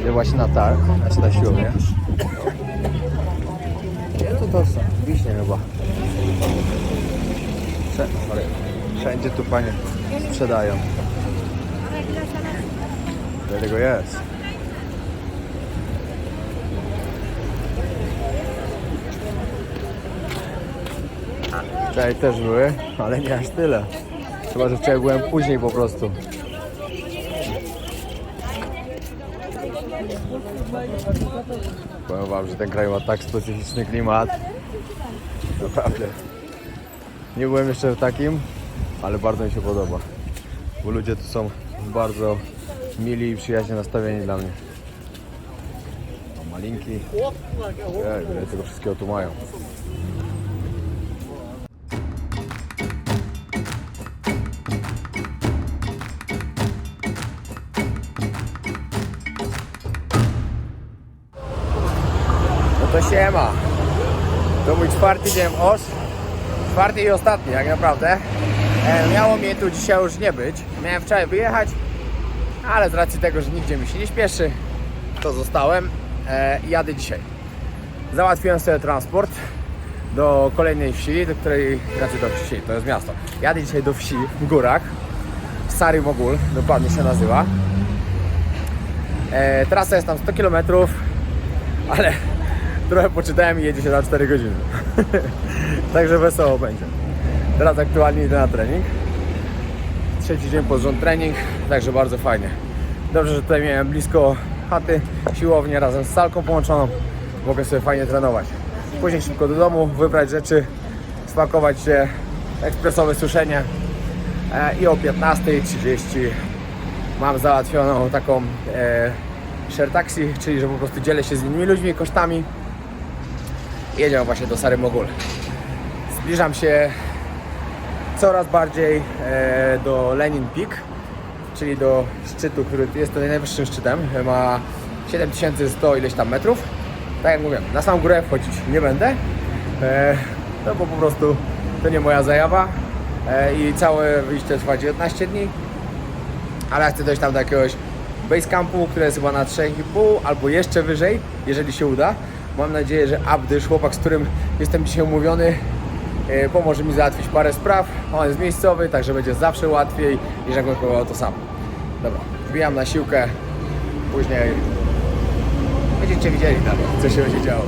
Idę właśnie na targ, znaczy na siłownię. To są wiśnie chyba. Wszędzie tu panie sprzedają. Dlatego jest. Wczoraj też były, ale nie aż tyle. Chyba, że wczoraj byłem później po prostu. Powiem wam, że ten kraj ma tak specyficzny klimat. Naprawdę. Nie byłem jeszcze w takim, ale bardzo mi się podoba. Bo ludzie tu są bardzo mili i przyjaźnie nastawieni dla mnie. Mam malinki. Ile tego wszystkiego tu mają. No to siema. To mój czwarty dzień w Osz. Czwarty i ostatni, jak naprawdę. Miało mnie tu dzisiaj już nie być. Miałem wczoraj wyjechać, ale z racji tego, że nigdzie mi się nie śpieszy, to zostałem i jadę dzisiaj. Załatwiłem sobie transport do kolejnej wsi, do której, znaczy do wsi, to jest miasto. Jadę dzisiaj do wsi w górach, Stary Mogul, dokładnie się nazywa. Trasa jest tam 100 km, ale trochę poczytałem i jedzie się na 4 godziny. Także wesoło będzie. Teraz aktualnie idę na trening. Trzeci dzień pod rząd trening, także bardzo fajnie. Dobrze, że tutaj miałem blisko chaty, siłownię razem z salką połączoną. Mogę sobie fajnie trenować. Później szybko do domu, wybrać rzeczy, spakować się, ekspresowe suszenie. I o 15:30 mam załatwioną taką share taxi, czyli że po prostu dzielę się z innymi ludźmi kosztami. Jedziemy właśnie do Stary Mogul. Zbliżam się coraz bardziej do Lenin Peak, czyli do szczytu, który jest tutaj najwyższym szczytem. Ma 7100 ileś tam metrów. Tak jak mówiłem, na samą górę wchodzić nie będę, no bo po prostu to nie moja zajawa i całe wyjście trwa 19 dni. Ale chcę dojść tam do jakiegoś base campu, które jest chyba na 3,5 albo jeszcze wyżej, jeżeli się uda. Mam nadzieję, że Abdysz, chłopak, z którym jestem dzisiaj umówiony, pomoże mi załatwić parę spraw. On jest miejscowy, także będzie zawsze łatwiej niż jakbym próbował to sam. Dobra, wbijam na siłkę, później będziecie widzieli dalej, co się będzie działo.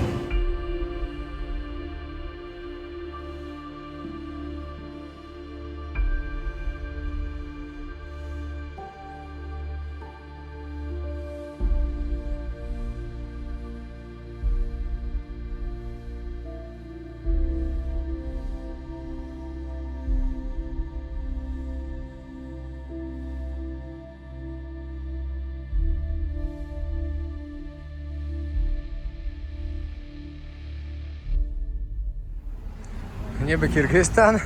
Niby Kirgistan,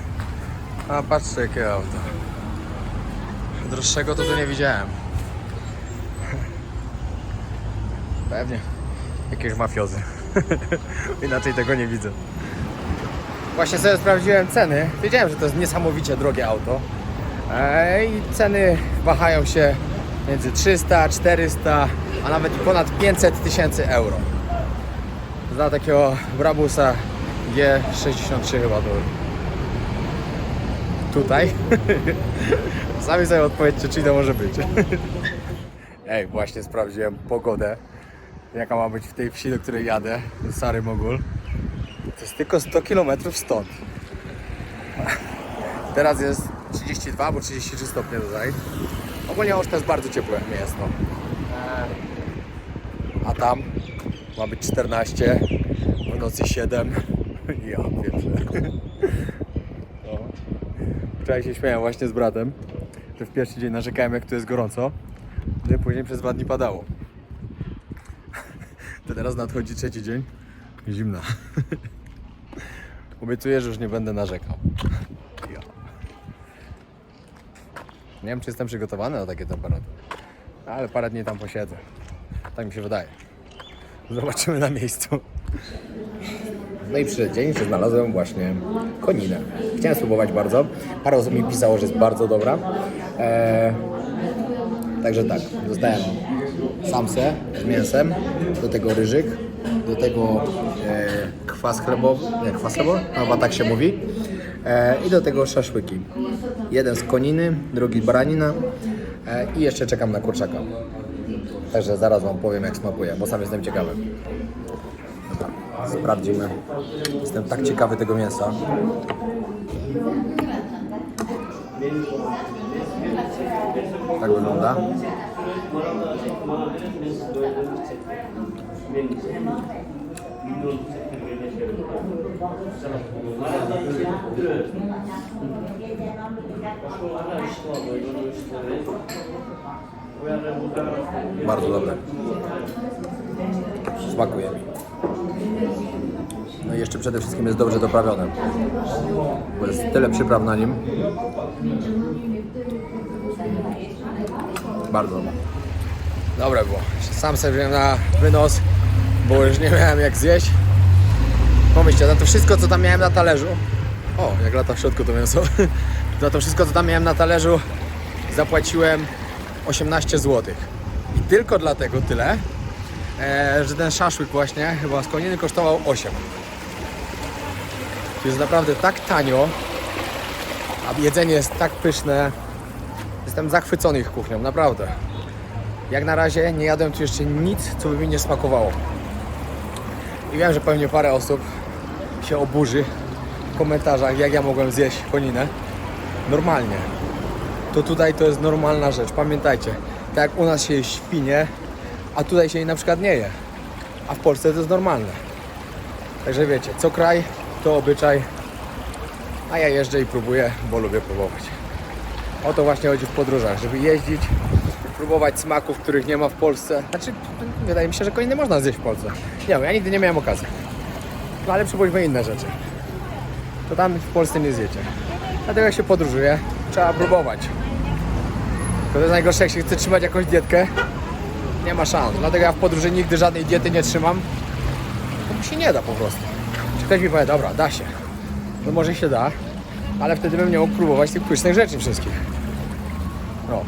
a patrzcie jakie auto. Droższego to tu nie widziałem. Pewnie jakieś mafiozy. Inaczej tego nie widzę. Właśnie sobie sprawdziłem ceny. Wiedziałem, że to jest niesamowicie drogie auto. I ceny wahają się między 300, 400, a nawet i ponad 500 000 euro. Za takiego Brabusa G63 chyba to tutaj. Sami sobie odpowiedzcie, czy to może być. Ej, właśnie sprawdziłem pogodę, jaka ma być w tej wsi, do której jadę, Stary Mogul. To jest tylko 100 km stąd. Teraz jest 32 albo 33 stopnie tutaj. Ogólnie już to jest bardzo ciepłe jak nie jest, no. A tam ma być 14, w nocy 7. Ja pierwsze. No. Wczoraj się śmiałem właśnie z bratem, że w pierwszy dzień narzekałem, jak tu jest gorąco, a później przez 2 dni padało. To teraz nadchodzi trzeci dzień. Zimna. Obiecuję, że już nie będę narzekał. Ja. Nie wiem, czy jestem przygotowany na takie temperatury, ale parę dni tam posiedzę. Tak mi się wydaje. Zobaczymy na miejscu. No i przyszedł dzień, że znalazłem właśnie koninę. Chciałem spróbować bardzo. Parę osób mi pisało, że jest bardzo dobra. Także tak, dostałem samsę z mięsem, do tego ryżyk, do tego kwas chlebowy, nie, kwas chlebowy? No, chyba tak się mówi. I do tego szaszłyki. Jeden z koniny, drugi baranina i jeszcze czekam na kurczaka. Także zaraz Wam powiem, jak smakuje, bo sam jestem ciekawy. Dobra, sprawdzimy. Jestem tak ciekawy tego mięsa. Tak wygląda. Bardzo dobre. Smakuje mi. No i jeszcze przede wszystkim jest dobrze doprawione. Bo jest tyle przypraw na nim. Bardzo dobre. Dobre było. Sam sobie wziąłem na wynos, bo już nie miałem jak zjeść. Pomyślcie, za to wszystko, co tam miałem na talerzu. O, jak lata w środku to mięso. Za to wszystko, co tam miałem na talerzu, zapłaciłem 18 zł. I tylko dlatego tyle, że ten szaszłyk właśnie chyba z koniny kosztował 8. To jest naprawdę tak tanio, a jedzenie jest tak pyszne. Jestem zachwycony ich kuchnią, naprawdę. Jak na razie nie jadłem tu jeszcze nic, co by mi nie smakowało. I wiem, że pewnie parę osób się oburzy w komentarzach, jak ja mogłem zjeść koninę. Normalnie. To tutaj to jest normalna rzecz. Pamiętajcie, tak jak u nas się je świnie, a tutaj się jej na przykład nie je. A w Polsce to jest normalne. Także wiecie, co kraj, to obyczaj. A ja jeżdżę i próbuję, bo lubię próbować. O to właśnie chodzi w podróżach, żeby jeździć, próbować smaków, których nie ma w Polsce. Znaczy, wydaje mi się, że koniny można zjeść w Polsce. Nie wiem, ja nigdy nie miałem okazji. No ale przypuśćmy inne rzeczy. To tam w Polsce nie zjecie. Dlatego jak się podróżuje, trzeba próbować. To jest najgorsze, jak się chce trzymać jakąś dietkę, nie ma szans. Dlatego ja w podróży nigdy żadnej diety nie trzymam. Bo mi się nie da po prostu. Czy ktoś mi powie, dobra, da się. No może się da, ale wtedy bym nie mógł próbować tych pysznych rzeczy wszystkich. No.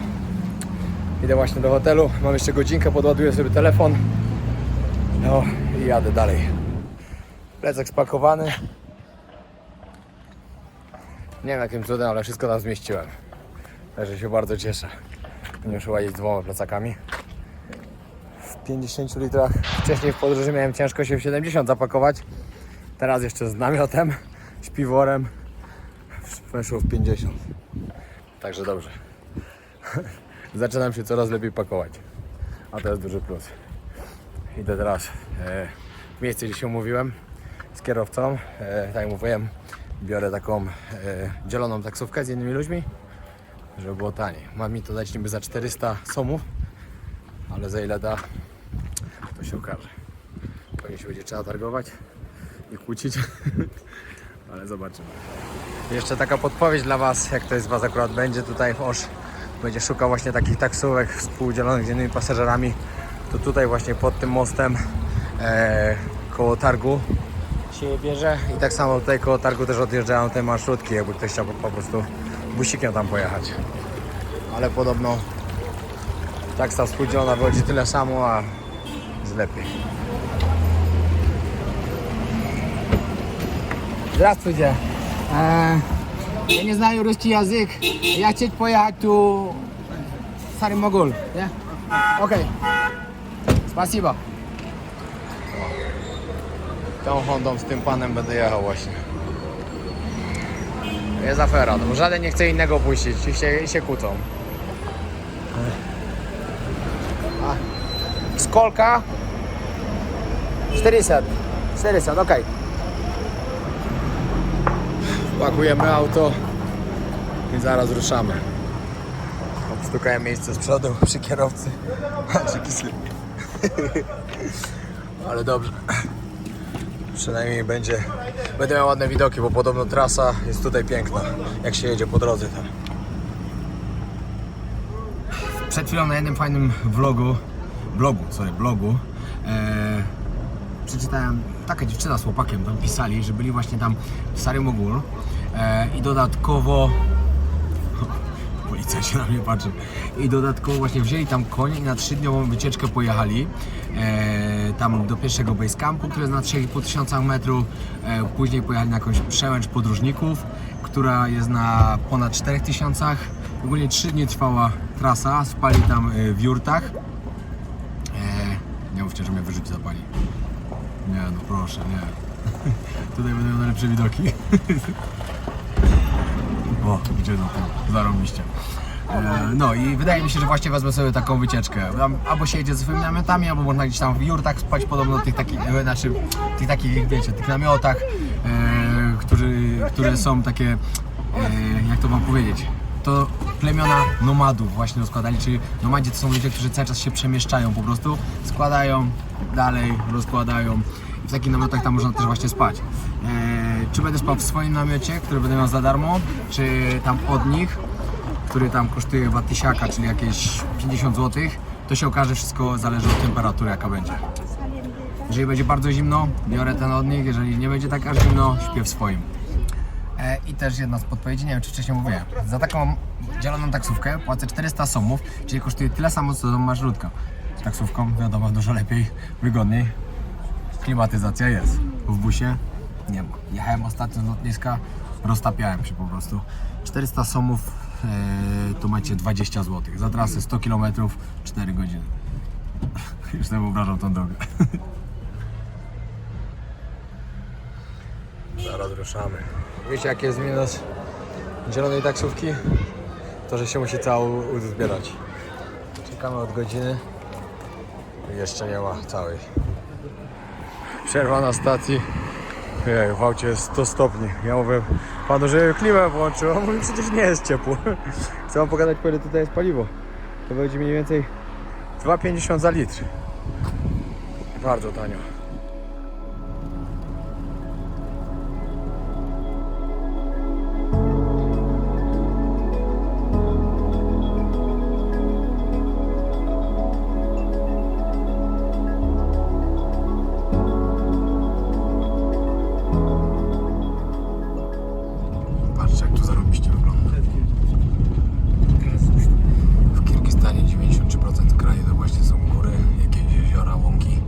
Idę właśnie do hotelu, mam jeszcze godzinkę, podładuję sobie telefon. No i jadę dalej. Plecak spakowany. Nie wiem jakim cudem, ale wszystko tam zmieściłem. Także się bardzo cieszę. Nie muszę łazić z 2 plecakami. W 50 litrach. Wcześniej w podróży miałem ciężko się w 70 zapakować. Teraz jeszcze z namiotem, śpiworem. Weszło w 50. Także dobrze. Zaczynam się coraz lepiej pakować. A to jest duży plus. Idę teraz w miejsce, gdzie się umówiłem z kierowcą. Tak jak mówiłem, biorę taką dzieloną taksówkę z innymi ludźmi, żeby było taniej. Ma mi to dać niby za 400 somów, ale za ile da, to się okaże. Pewnie się będzie trzeba targować i kłócić, ale zobaczymy. Jeszcze taka podpowiedź dla Was, jak to jest Was akurat będzie tutaj w Osh. Będzie szukał właśnie takich taksówek współdzielonych z innymi pasażerami, to tutaj właśnie pod tym mostem koło targu się je bierze i tak samo tutaj koło targu też odjeżdżają te marszrutki, jakby ktoś chciał po prostu busikiem tam pojechać. Ale podobno taksa współdzielona wychodzi tyle samo, a jest lepiej. Здравствуйте. Я не знаю русский язык. Я хочу поехать tu Stary Mogul, nie? Okej. Spasibo. Tą Hondą z tym panem będę jechał właśnie. Jest afera, no żaden nie chce innego puścić i się kłócą. Skolka 400, okej. Pakujemy auto i zaraz ruszamy. Obstukałem miejsce z przodu przy kierowcy. Ale dobrze. Przynajmniej będę miał ładne widoki, bo podobno trasa jest tutaj piękna, jak się jedzie po drodze tam. Przed chwilą na jednym fajnym blogu przeczytałem, taka dziewczyna z chłopakiem tam pisali, że byli właśnie tam w Stary Mogul i dodatkowo policja się na mnie patrzy. I dodatkowo właśnie wzięli tam konie i na 3-dniową wycieczkę pojechali tam do pierwszego base campu, który jest na 3500 metrów. Później pojechali na jakąś przełęcz podróżników, która jest na ponad 4000. Ogólnie 3 dni trwała trasa, spali tam w jurtach. Nie mówcie, że mnie wyrzuci zapali. Nie, no proszę, nie. Tutaj będą najlepsze widoki. O, gdzie no to? Zarobiście. No i wydaje mi się, że właśnie wezmę sobie taką wycieczkę. Albo się jedzie ze swoimi namiotami, albo można gdzieś tam w jurtach spać, podobno tych takich, tych takich, wiecie, tych namiotach, które są takie, jak to mam powiedzieć, to plemiona nomadów właśnie rozkładali, czyli nomadzi to są ludzie, którzy cały czas się przemieszczają po prostu, składają, dalej rozkładają i w takich namiotach tam można też właśnie spać. Czy będę spał w swoim namiocie, który będę miał za darmo, czy tam od nich, który tam kosztuje chyba 1000, czyli jakieś 50 zł, to się okaże, wszystko zależy od temperatury, jaka będzie. Jeżeli będzie bardzo zimno, biorę ten od nich, jeżeli nie będzie tak aż zimno, śpię w swoim. I też jedna z podpowiedzi, nie wiem czy wcześniej mówiłem, za taką zieloną taksówkę płacę 400 somów, czyli kosztuje tyle samo co marszrutka. Z taksówką wiadomo dużo lepiej, wygodniej, klimatyzacja jest, w busie nie ma. Jechałem ostatnio z lotniska, roztapiałem się po prostu. 400 somów to macie 20 zł, za trasę 100 km, 4 godziny. Już sobie wyobrażam tą drogę. Zaraz ruszamy. Wiecie jaki jest minus zielonej taksówki? To, że się musi całą uzbierać. Czekamy od godziny i jeszcze nie ma całej. Przerwa na stacji. W aucie jest 100 stopni. Ja mówię panu, że klimę włączył, a mówi przecież nie jest ciepło. Chcę wam pogadać, po ile tutaj jest paliwo. To będzie mniej więcej 2,50 za litr. Bardzo tanio. W Kirgistanie 93% kraju to właśnie są góry, jakieś jeziora, łąki,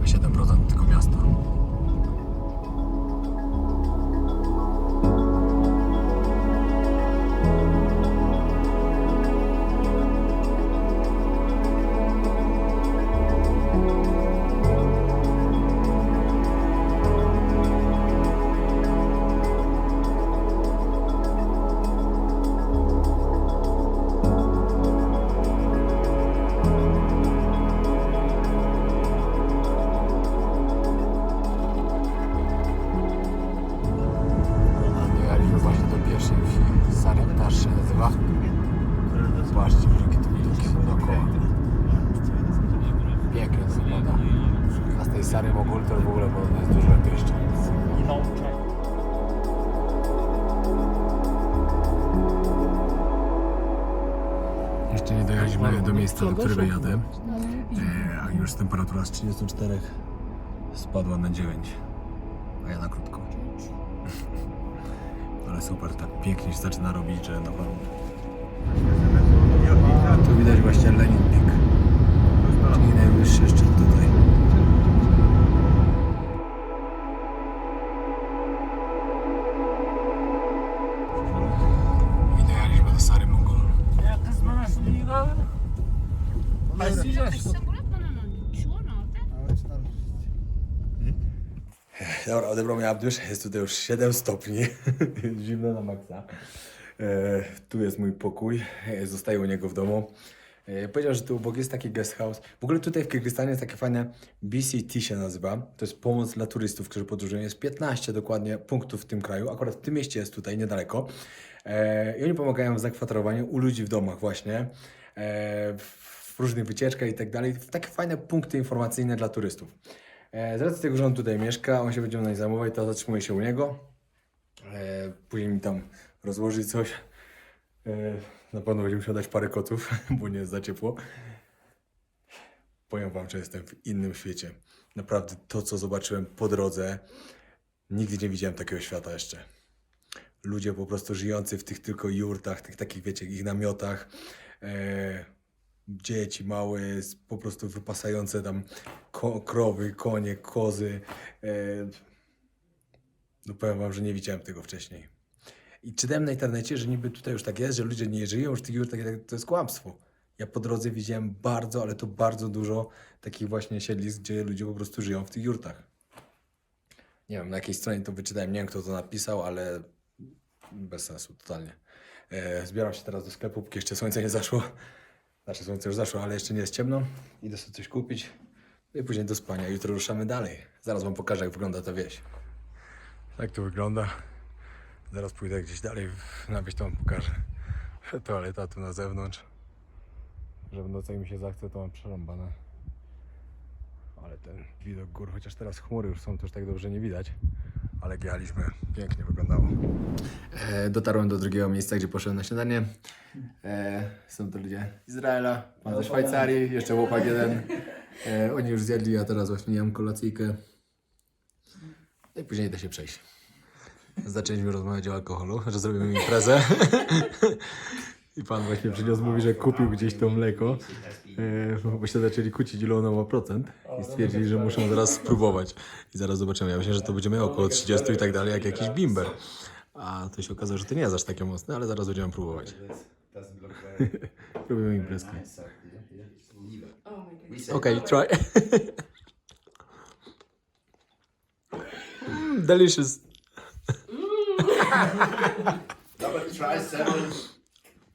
a 7% tylko miasta. Zobaczcie, jakie tu widoki są dookoła. Pięknie to wygląda. A z tej Sary Mogul to w ogóle jest dużo lepiej jeszcze. Jeszcze nie dojechaliśmy do miejsca, do którego jadę. A już temperatura z 34 spadła na 9. A ja na krótko. Ale super, tak pięknie się zaczyna robić, że naprawdę. Tu widać właśnie Lenin Peak, czyli najwyższy szczyt tutaj. I dojechaliśmy do Sary Mogul. Dobra, odebrał mnie Abdusz, jest tutaj już 7 stopni, jest zimno na maksa. Tu jest mój pokój, zostaję u niego w domu. Powiedział, że tu obok jest taki guest house. W ogóle tutaj w Kirgistanie jest takie fajne, BCT się nazywa. To jest pomoc dla turystów, którzy podróżują. Jest 15 dokładnie punktów w tym kraju. Akurat w tym mieście jest tutaj niedaleko. I oni pomagają w zakwaterowaniu u ludzi w domach właśnie. W różnych wycieczkach i tak dalej. Takie fajne punkty informacyjne dla turystów. Z racji tego, że on tutaj mieszka, on się będzie mną zajmował, to zatrzymuję się u niego. Później mi tam rozłoży coś. Na pewno będzie musiał dać parę kotów, bo nie jest za ciepło. Powiem wam, że jestem w innym świecie. Naprawdę to, co zobaczyłem po drodze, nigdy nie widziałem takiego świata jeszcze. ludzie po prostu żyjący w tych tylko jurtach, tych takich, wiecie, ich namiotach, dzieci małe, po prostu wypasające tam krowy, konie, kozy. No powiem wam, że nie widziałem tego wcześniej. I czytałem na internecie, że niby tutaj już tak jest, że ludzie nie żyją już w tych jurtach, to jest kłamstwo. Ja po drodze widziałem bardzo, ale to bardzo dużo takich właśnie siedlisk, gdzie ludzie po prostu żyją w tych jurtach. Nie wiem, na jakiej stronie to wyczytałem, nie wiem kto to napisał, ale bez sensu, totalnie. Zbieram się teraz do sklepu, póki jeszcze słońce nie zaszło. Znaczy słońce już zaszło, ale jeszcze nie jest ciemno. Idę sobie coś kupić i później do spania. Jutro ruszamy dalej. Zaraz wam pokażę, jak wygląda ta wieś. Tak to wygląda. Zaraz pójdę gdzieś dalej na wieś, to wam pokażę. Toaleta tu na zewnątrz. Że w nocy jak mi się zachce, to mam przerąbane. Ale ten widok gór, chociaż teraz chmury już są, to już tak dobrze nie widać. Ale jak jechaliśmy, pięknie wyglądało. Dotarłem do drugiego miejsca, gdzie poszedłem na śniadanie. Są to ludzie z Izraela, pan ze Szwajcarii, jeszcze chłopak jeden. Oni już zjedli, a teraz właśnie jem kolacyjkę. No i później idę się przejść. Zaczęliśmy rozmawiać o alkoholu, że zrobimy imprezę. I pan właśnie przyniósł, mówi, że kupił gdzieś to mleko, bo się zaczęli kłócić, ile ono ma procent i stwierdzili, że muszą zaraz spróbować. I zaraz zobaczymy. Ja myślę, że to będzie miało około 30 i tak dalej, jak jakiś bimber. A to się okazało, że to nie jest aż takie mocne, ale zaraz będziemy próbować. Robimy imprezkę. Okej, try. Delicious. No, but try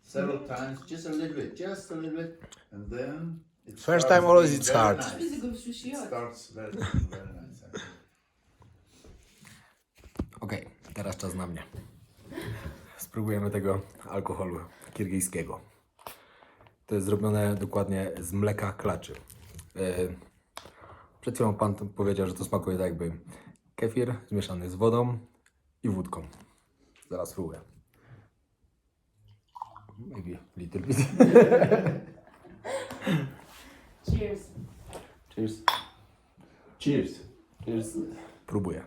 several times, just a little bit, and then. First time always it's hard. It starts very nice. Okej, teraz czas na mnie. Spróbujemy tego alkoholu kirgijskiego. To jest zrobione dokładnie z mleka klaczy. Przed chwilą pan powiedział, że to smakuje tak jakby kefir zmieszany z wodą i wódką. Zaraz spróbuję. Maybe little bit. Cheers. Cheers. Cheers. Cheers. Próbuję.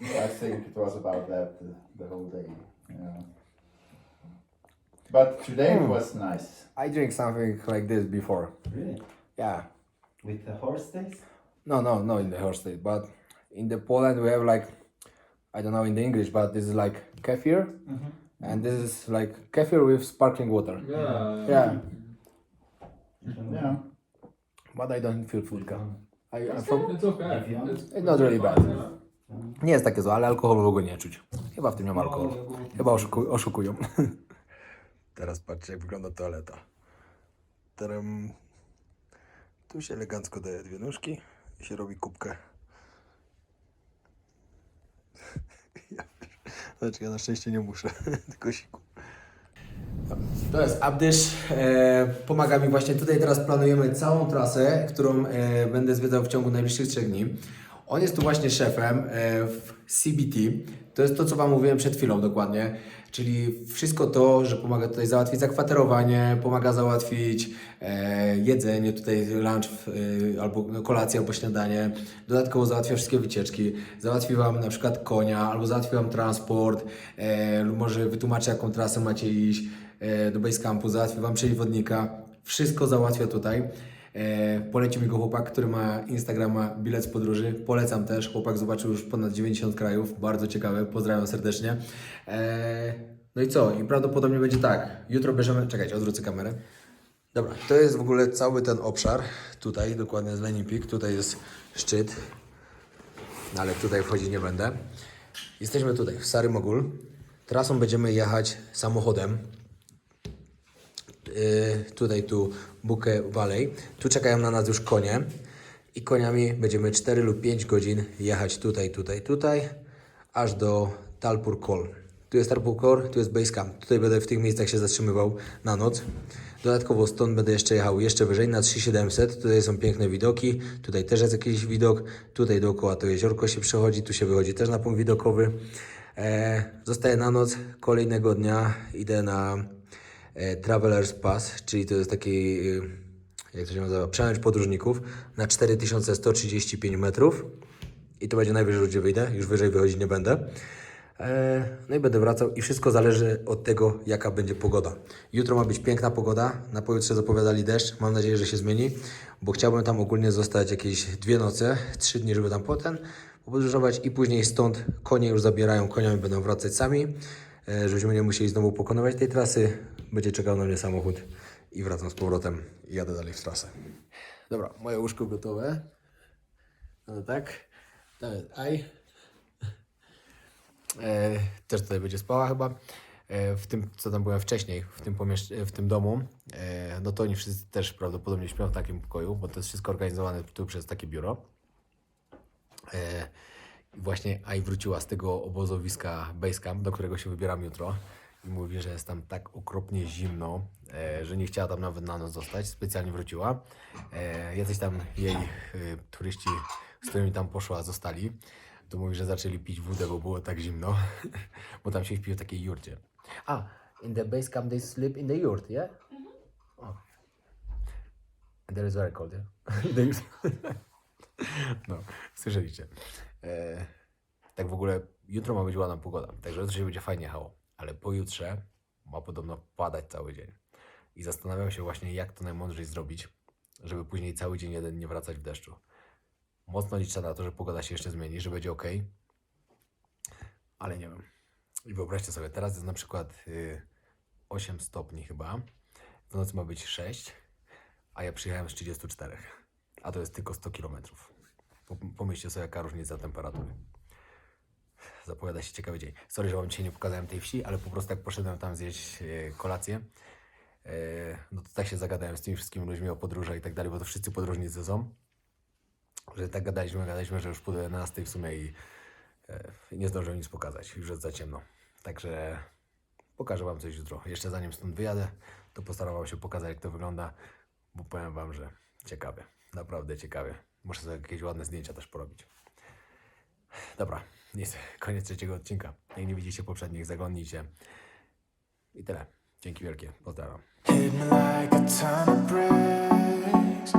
I think it was about that the whole day. Yeah. But today it was nice. I drink something like this before. Really? Yeah. With the horse taste? No, in the horse state, but in the Poland we have like, I don't know in the English, but this is like kefir, and this is like kefir with sparkling water. Yeah. Yeah. But I don't feel vodka. I'm from, It's okay. it's not really bad. Nie jest takie złe, ale alkoholu w ogóle nie czuć. Chyba w tym nie ma alkoholu. Chyba oszukują. Teraz patrzcie, jak wygląda toaleta. Tu się elegancko daje dwie nóżki i się robi kubkę. Znaczy ja na szczęście nie muszę, tylko siku. To jest Abdysz, pomaga mi właśnie tutaj. Teraz planujemy całą trasę, którą będę zwiedzał w ciągu najbliższych 3 dni. On jest tu właśnie szefem w CBT. To jest to, co wam mówiłem przed chwilą dokładnie. Czyli wszystko to, że pomaga tutaj załatwić zakwaterowanie, pomaga załatwić jedzenie, tutaj lunch albo kolację, albo śniadanie. Dodatkowo załatwia wszystkie wycieczki. Załatwi wam na przykład konia, albo załatwi wam transport, lub może wytłumaczy, jaką trasę macie iść do basecampu, załatwi wam przewodnika. Wszystko załatwia tutaj. Polecił mi go chłopak, który ma Instagrama Bilet z Podróży. Polecam też. Chłopak zobaczył już ponad 90 krajów. Bardzo ciekawe. Pozdrawiam serdecznie. No i co? I prawdopodobnie będzie tak. Jutro bierzemy... Czekajcie, odwrócę kamerę. Dobra, to jest w ogóle cały ten obszar. Tutaj dokładnie z Lenin Peak. Tutaj jest szczyt. No, ale tutaj wchodzić nie będę. Jesteśmy tutaj w Sary Mogul. Trasą będziemy jechać samochodem. Tutaj tu Bukę Valley. Tu czekają na nas już konie i koniami będziemy 4 lub 5 godzin jechać tutaj, aż do Talpur Kol. Tu jest Talpur Kol, tu jest Basecamp. Tutaj będę w tych miejscach się zatrzymywał na noc. Dodatkowo stąd będę jeszcze jechał jeszcze wyżej na 3700. Tutaj są piękne widoki. Tutaj też jest jakiś widok. Tutaj dookoła to jeziorko się przechodzi. Tu się wychodzi też na punkt widokowy. Zostaję na noc. Kolejnego dnia idę na Travelers Pass, czyli to jest taki, jak to się nazywa, przełęcz podróżników na 4135 metrów i to będzie najwyżej, gdzie wyjdę, już wyżej wychodzić nie będę. No i będę wracał i wszystko zależy od tego, jaka będzie pogoda. Jutro ma być piękna pogoda, na pojutrze zapowiadali deszcz, mam nadzieję, że się zmieni, bo chciałbym tam ogólnie zostać jakieś 2 noce, 3 dni, żeby tam potem podróżować i później stąd konie już zabierają, koniami będą wracać sami, żebyśmy nie musieli znowu pokonywać tej trasy, będzie czekał na mnie samochód i wracam z powrotem i jadę dalej w trasę. Dobra, moje łóżko gotowe. No tak, nawet też tutaj będzie spała chyba. W tym, co tam byłem wcześniej, w tym domu, no to oni wszyscy też prawdopodobnie śpią w takim pokoju, bo to jest wszystko organizowane tu przez takie biuro. I właśnie Ai wróciła z tego obozowiska Basecamp, do którego się wybieram jutro. I mówi, że jest tam tak okropnie zimno, że nie chciała tam nawet na noc zostać. Specjalnie wróciła. Jacyś tam jej turyści, z którymi tam poszła, zostali. To mówi, że zaczęli pić wódę, bo było tak zimno. Bo tam się śpi w takiej jurcie. In the Basecamp they sleep in the yurt, yeah? Oh. And there is very cold, yeah? No, słyszeliście. Tak w ogóle jutro ma być ładna pogoda, także jutro się będzie fajnie jechało, ale pojutrze ma podobno padać cały dzień. I zastanawiam się właśnie, jak to najmądrzej zrobić, żeby później cały dzień jeden nie wracać w deszczu. Mocno liczę na to, że pogoda się jeszcze zmieni, że będzie ok, ale nie wiem. I wyobraźcie sobie, teraz jest na przykład 8 stopni chyba, w nocy ma być 6, a ja przyjechałem z 34, a to jest tylko 100 km. Pomyślcie sobie, jaka różnica temperatury. Zapowiada się ciekawy dzień. Sorry, że wam dzisiaj nie pokazałem tej wsi, ale po prostu jak poszedłem tam zjeść kolację, no to tak się zagadałem z tymi wszystkimi ludźmi o podróżach i tak dalej, bo to wszyscy podróżnicy są, że tak gadaliśmy, że już pójdę o 11 w sumie i nie zdążyłem nic pokazać, już jest za ciemno. Także pokażę wam coś jutro. Jeszcze zanim stąd wyjadę, to postaram wam się pokazać, jak to wygląda, bo powiem wam, że ciekawie, naprawdę ciekawie. Muszę sobie jakieś ładne zdjęcia też porobić. Dobra, nic, koniec trzeciego odcinka. Jak nie widzicie poprzednich, zaglądnijcie. I tyle. Dzięki wielkie, pozdrawiam. Hit me like a ton of bricks.